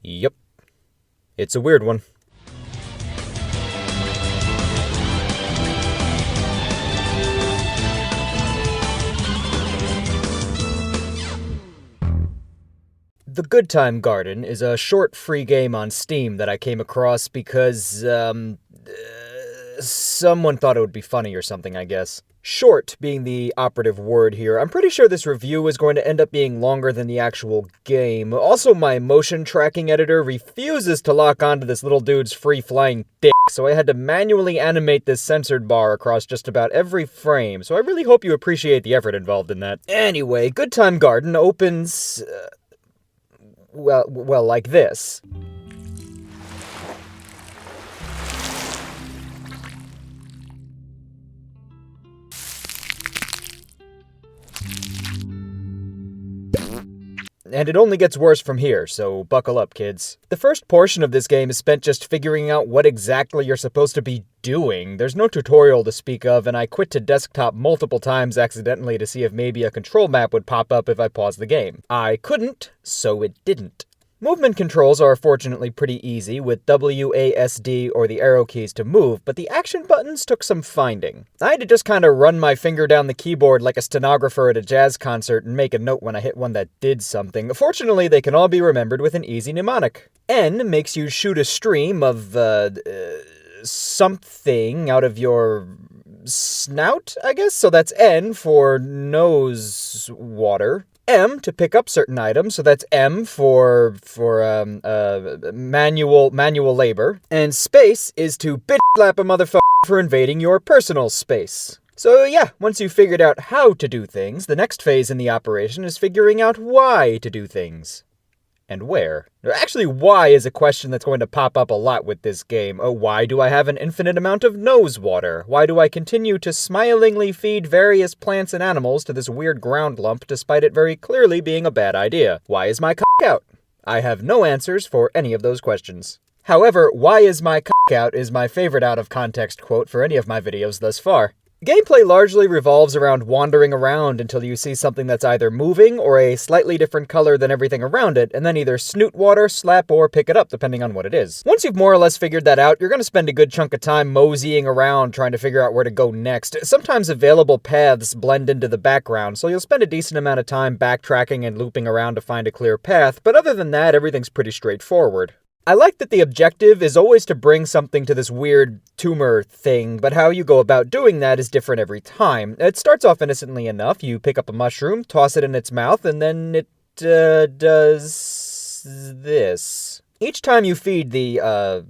Yep. It's a weird one. The Good Time Garden is a short free game on Steam that I came across because, someone thought it would be funny or something, I guess. Short being the operative word here. I'm pretty sure this review is going to end up being longer than the actual game. Also, my motion tracking editor refuses to lock onto this little dude's free-flying dick, so I had to manually animate this censored bar across just about every frame, so I really hope you appreciate the effort involved in that. Anyway, Good Time Garden opens... Well, like this. And it only gets worse from here, so buckle up, kids. The first portion of this game is spent just figuring out what exactly you're supposed to be doing. There's no tutorial to speak of, and I quit to desktop multiple times accidentally to see if maybe a control map would pop up if I paused the game. I couldn't, so it didn't. Movement controls are fortunately pretty easy, with W, A, S, D, or the arrow keys to move, but the action buttons took some finding. I had to just kind of run my finger down the keyboard like a stenographer at a jazz concert and make a note when I hit one that did something. Fortunately, they can all be remembered with an easy mnemonic. N makes you shoot a stream of, something out of your snout, I guess? So that's N for nose water. M to pick up certain items, so that's M for manual labor. And space is to bitch slap a motherfucker for invading your personal space. So yeah, once you've figured out how to do things, the next phase in the operation is figuring out why to do things. And where. Actually, why is a question that's going to pop up a lot with this game. Why do I have an infinite amount of nose water? Why do I continue to smilingly feed various plants and animals to this weird ground lump despite it very clearly being a bad idea? Why is my cock out? I have no answers for any of those questions. However, why is my cock out is my favorite out-of-context quote for any of my videos thus far. Gameplay largely revolves around wandering around until you see something that's either moving or a slightly different color than everything around it, and then either snoot water, slap, or pick it up, depending on what it is. Once you've more or less figured that out, you're going to spend a good chunk of time moseying around trying to figure out where to go next. Sometimes available paths blend into the background, so you'll spend a decent amount of time backtracking and looping around to find a clear path, but other than that, everything's pretty straightforward. I like that the objective is always to bring something to this weird tumor thing, but how you go about doing that is different every time. It starts off innocently enough. You pick up a mushroom, toss it in its mouth, and then it, does this. Each time you feed the,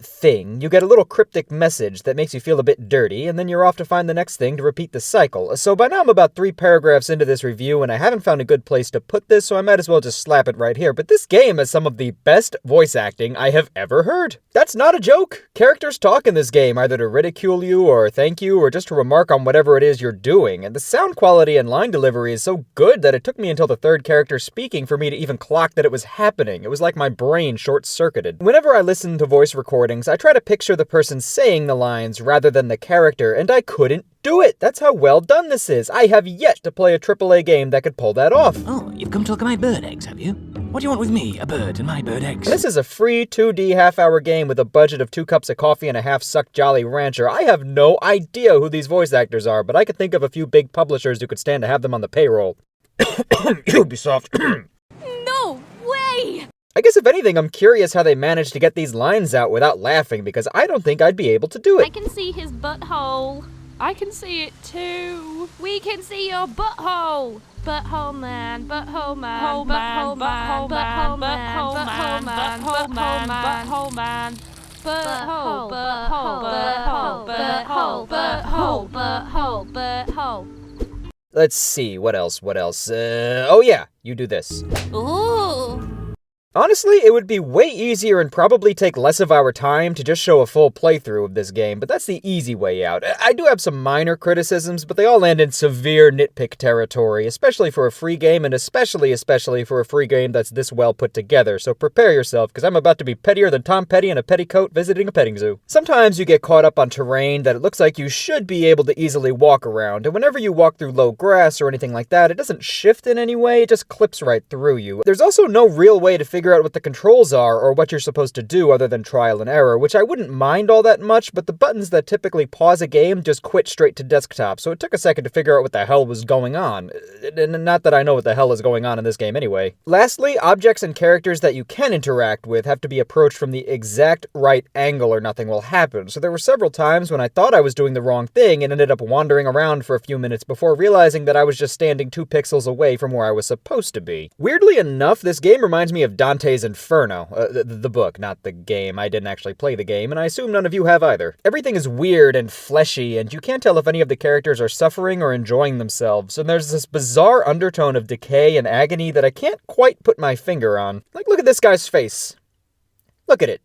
thing, you get a little cryptic message that makes you feel a bit dirty, and then you're off to find the next thing to repeat the cycle. So by now I'm about 3 paragraphs into this review, and I haven't found a good place to put this, so I might as well just slap it right here. But this game has some of the best voice acting I have ever heard. That's not a joke. Characters talk in this game, either to ridicule you, or thank you, or just to remark on whatever it is you're doing. And the sound quality and line delivery is so good that it took me until the third character speaking for me to even clock that it was happening. It was like my brain short-circuited. Whenever I listen to voice recordings, I try to picture the person saying the lines rather than the character, and I couldn't do it. That's how well done this is. I have yet to play a AAA game that could pull that off. Oh, you've come to look at my bird eggs, have you? What do you want with me, a bird and my bird eggs? This is a free 2D half-hour game with a budget of 2 cups of coffee and a half-sucked Jolly Rancher. I have no idea who these voice actors are, but I could think of a few big publishers who could stand to have them on the payroll. Ubisoft. No way! I guess if anything, I'm curious how they managed to get these lines out without laughing, because I don't think I'd be able to do I it. can see his butthole. I can see it too. We can see your butthole. Butthole man, butthole man, butthole man, butthole man, butthole man, butthole man, butthole man, butthole, butthole. Let's see, what else? Oh yeah, you do this. Ooh. Honestly, it would be way easier and probably take less of our time to just show a full playthrough of this game, but that's the easy way out. I do have some minor criticisms, but they all land in severe nitpick territory, especially for a free game, and especially for a free game that's this well put together, so prepare yourself, because I'm about to be pettier than Tom Petty in a petticoat visiting a petting zoo. Sometimes you get caught up on terrain that it looks like you should be able to easily walk around, and whenever you walk through low grass or anything like that, it doesn't shift in any way, it just clips right through you. There's also no real way to figure out what the controls are or what you're supposed to do other than trial and error, which I wouldn't mind all that much, but the buttons that typically pause a game just quit straight to desktop, so it took a second to figure out what the hell was going on. And not that I know what the hell is going on in this game anyway. Lastly, objects and characters that you can interact with have to be approached from the exact right angle or nothing will happen, so there were several times when I thought I was doing the wrong thing and ended up wandering around for a few minutes before realizing that I was just standing 2 pixels away from where I was supposed to be. Weirdly enough, this game reminds me of Dante's Inferno. The book, not the game. I didn't actually play the game, and I assume none of you have either. Everything is weird and fleshy, and you can't tell if any of the characters are suffering or enjoying themselves, and there's this bizarre undertone of decay and agony that I can't quite put my finger on. Like, look at this guy's face. Look at it.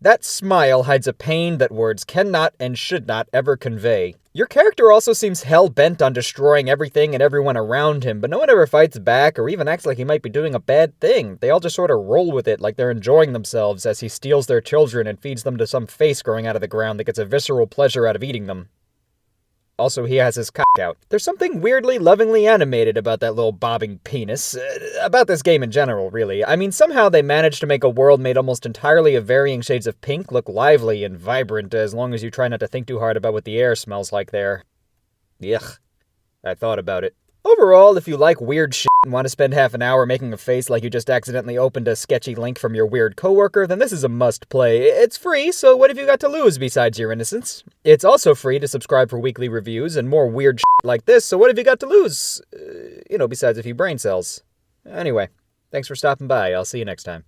That smile hides a pain that words cannot and should not ever convey. Your character also seems hell-bent on destroying everything and everyone around him, but no one ever fights back or even acts like he might be doing a bad thing. They all just sort of roll with it like they're enjoying themselves as he steals their children and feeds them to some face growing out of the ground that gets a visceral pleasure out of eating them. Also, he has his cock out. There's something weirdly, lovingly animated about that little bobbing penis. About this game in general, really. I mean, somehow they managed to make a world made almost entirely of varying shades of pink look lively and vibrant, as long as you try not to think too hard about what the air smells like there. Yuck. I thought about it. Overall, if you like weird shit and want to spend half an hour making a face like you just accidentally opened a sketchy link from your weird coworker, then this is a must-play. It's free, so what have you got to lose besides your innocence? It's also free to subscribe for weekly reviews and more weird shit like this, so what have you got to lose? Besides a few brain cells. Anyway, thanks for stopping by. I'll see you next time.